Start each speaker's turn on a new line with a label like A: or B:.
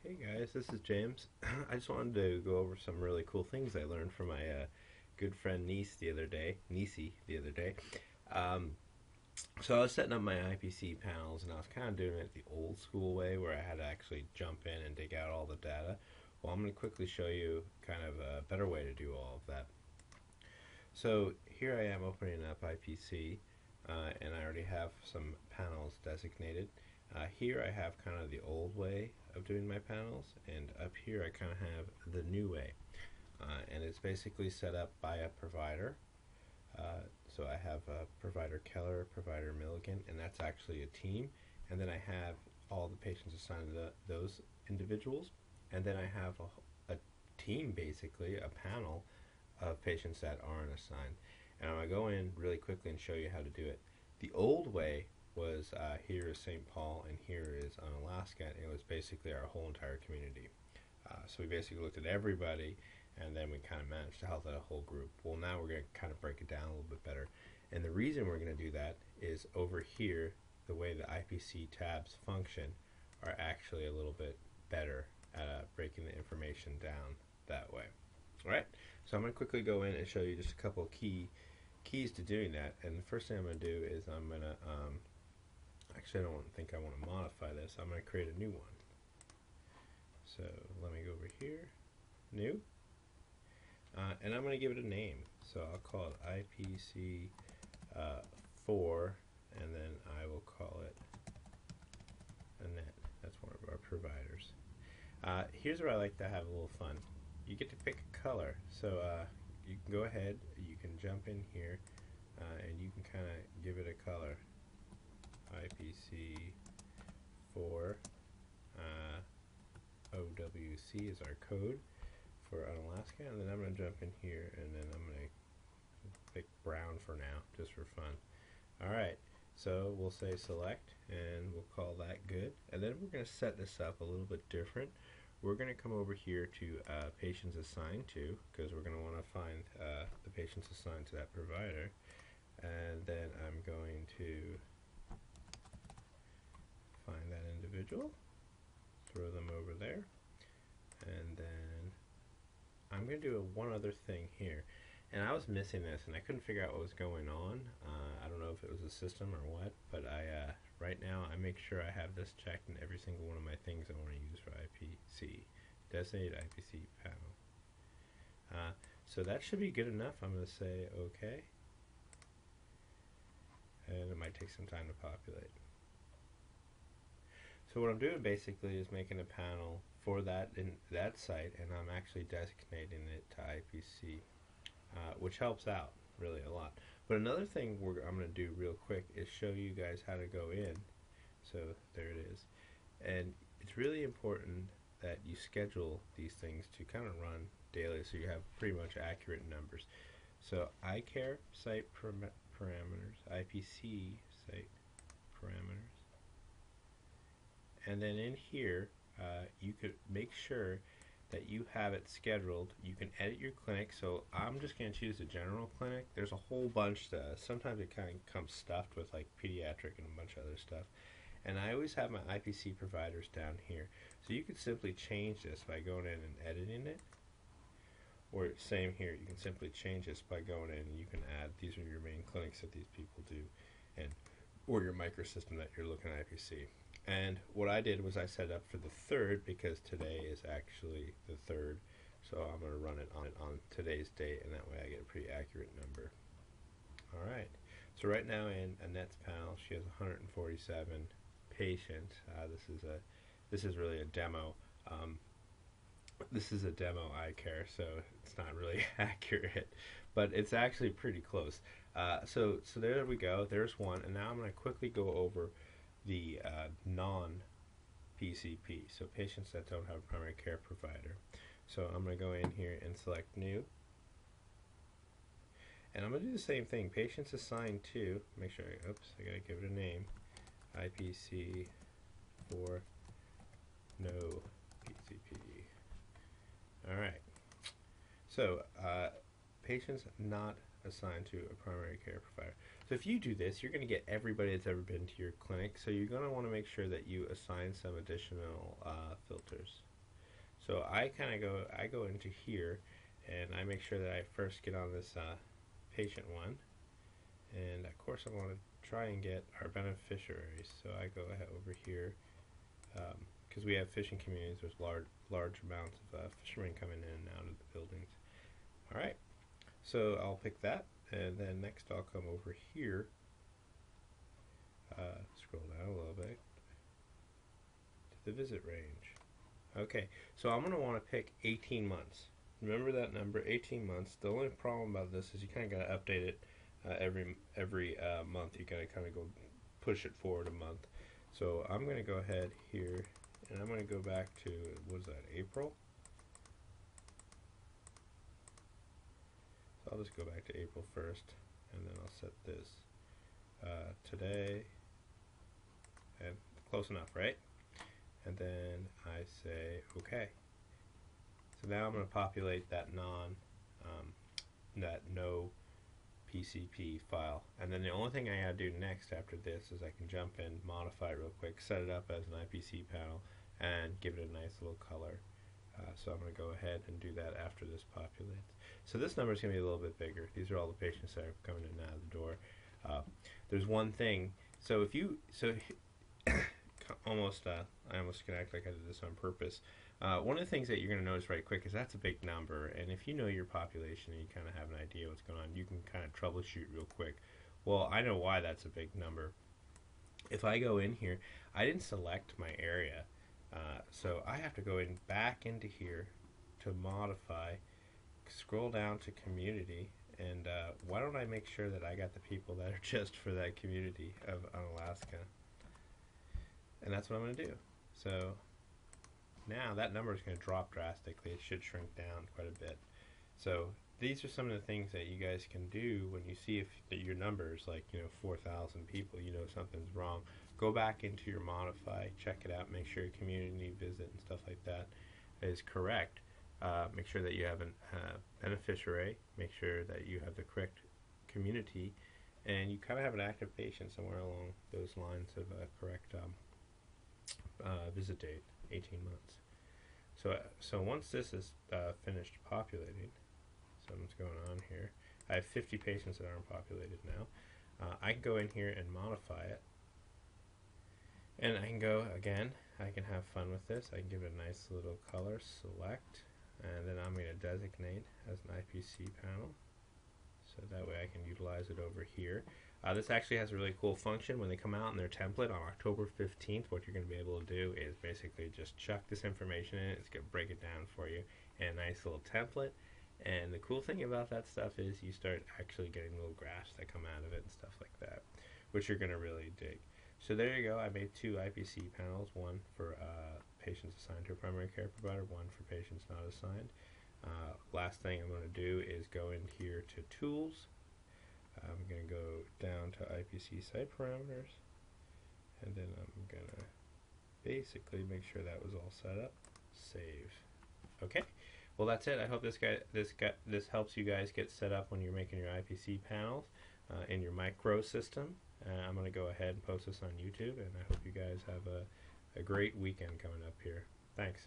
A: Hey guys, this is James. I just wanted to go over some really cool things I learned from my good friend Nisi the other day. Um, so I was setting up my IPC panels, and I was kind of doing it the old school way, where I had to actually jump in and dig out all the data. Well, I'm going to quickly show you kind of a better way to do all of that. So here I am opening up IPC, and I already have some panels designated. Here I have kind of the old way of doing my panels, and up here I kind of have the new way. And it's basically set up by a provider. So I have provider Keller, provider Milligan, and that's actually a team. And then I have all the patients assigned to those individuals. And then I have a team, basically, a panel of patients that aren't assigned. And I'm going to go in really quickly and show you how to do it. The old way was here is St. Paul and here is Alaska, and it was basically our whole entire community. So we basically looked at everybody, and then we kind of managed to help that whole group. Well, now we're going to kind of break it down a little bit better. And the reason we're going to do that is over here, the way the IPC tabs function are actually a little bit better at breaking the information down that way. All right, so I'm going to quickly go in and show you just a couple of keys to doing that. And the first thing I'm going to do is I'm going to, actually I don't think I want to modify this. I'm going to create a new one. So let me go over here, new, and I'm going to give it a name. So I'll call it IPC 4, and then I will call it Annette. That's one of our providers. Here's where I like to have a little fun. You get to pick a color. So you can go ahead, you can jump in here, and you can kind of give it a color. IPC 4 OWC is our code for Alaska, and then I'm going to jump in here, and then I'm going to pick brown for now, just for fun. Alright, so we'll say select, and we'll call that good, and then we're going to set this up a little bit different. We're going to come over here to patients assigned to, because we're going to want to find the patients assigned to that provider, and then I'm going to find that individual, throw them over there, and then I'm going to do one other thing here. And I was missing this, and I couldn't figure out what was going on. I don't know if it was a system or what, but right now I make sure I have this checked in every single one of my things I want to use for IPC, designated IPC panel. So that should be good enough. I'm going to say OK, and it might take some time to populate. So what I'm doing basically is making a panel for that in that site, and I'm actually designating it to IPC, which helps out really a lot. But another thing I'm going to do real quick is show you guys how to go in. So there it is. And it's really important that you schedule these things to kind of run daily so you have pretty much accurate numbers. So iCare site parameters, IPC site parameters. And then in here, you could make sure that you have it scheduled. You can edit your clinic. So I'm just going to choose the general clinic. There's a whole bunch. Sometimes it kind of comes stuffed with like pediatric and a bunch of other stuff. And I always have my IPC providers down here. So you could simply change this by going in and editing it. Or same here, you can simply change this by going in and you can add, these are your main clinics that these people do, and or your microsystem that you're looking at IPC. And what I did was I set it up for the 3rd because today is actually the 3rd. So I'm going to run it on today's date, and that way I get a pretty accurate number. Alright, so right now in Annette's panel, she has 147 patients. This is really a demo. This is a demo iCare, so it's not really accurate, but it's actually pretty close. So there we go. There's one, and now I'm going to quickly go over the non-PCP, so patients that don't have a primary care provider. So I'm going to go in here and select new, and I'm going to do the same thing. Patients assigned to, make sure, oops, I got to give it a name, IPC for no PCP. Alright, so patients not assigned to a primary care provider. So if you do this, you're going to get everybody that's ever been to your clinic, so you're going to want to make sure that you assign some additional filters. So I go into here, and I make sure that I first get on this patient one, and of course I want to try and get our beneficiaries. So I go ahead over here, because we have fishing communities. There's large amounts of fishermen coming in and out of the buildings. All right, so I'll pick that, and then next I'll come over here, scroll down a little bit to the visit range. Okay, so I'm going to want to pick 18 months. Remember that number, 18 months. The only problem about this is you kind of got to update it every month. You got to kind of go push it forward a month. So I'm going to go ahead here, and I'm going to go back to, what is that, April? So I'll just go back to April 1st, and then I'll set this today, and close enough, right? And then I say okay. So now I'm going to populate that that no PCP file, and then the only thing I gotta do next after this is I can jump in, modify it real quick, set it up as an IPC panel, and give it a nice little color. So I'm going to go ahead and do that after this populates. So this number is going to be a little bit bigger. These are all the patients that are coming in and out of the door. There's one thing. So if you I almost can act like I did this on purpose. One of the things that you're going to notice right quick is that's a big number, and if you know your population and you kind of have an idea what's going on, you can kind of troubleshoot real quick. Well, I know why that's a big number. If I go in here, I didn't select my area, so I have to go back into here to modify, scroll down to community, and why don't I make sure that I got the people that are just for that community of Alaska. And that's what I'm going to do. So now that number is going to drop drastically. It should shrink down quite a bit. So these are some of the things that you guys can do when you see if your number is like 4,000 people, something's wrong. Go back into your modify, check it out, make sure your community visit and stuff like that is correct. Make sure that you have a beneficiary, make sure that you have the correct community, and you kind of have an active patient somewhere along those lines of correct visit date, 18 months. So once this is finished populating, so what's going on here, I have 50 patients that aren't populated now. I can go in here and modify it, and I can go again, I can have fun with this. I can give it a nice little color, select, and then I'm going to designate as an IPC panel, so that way I can utilize it over here. This actually has a really cool function. When they come out in their template on October 15th, what you're going to be able to do is basically just chuck this information in. It's going to break it down for you in a nice little template. And the cool thing about that stuff is you start actually getting little graphs that come out of it and stuff like that, which you're going to really dig. So there you go. I made 2 IPC panels, one for patients assigned to a primary care provider, one for patients not assigned. Last thing I'm going to do is go in here to Tools. I'm going to go down to IPC site parameters, and then I'm going to basically make sure that was all set up. Save. Okay. Well, that's it. I hope this helps you guys get set up when you're making your IPC panels in your microsystem. I'm going to go ahead and post this on YouTube, and I hope you guys have a great weekend coming up here. Thanks.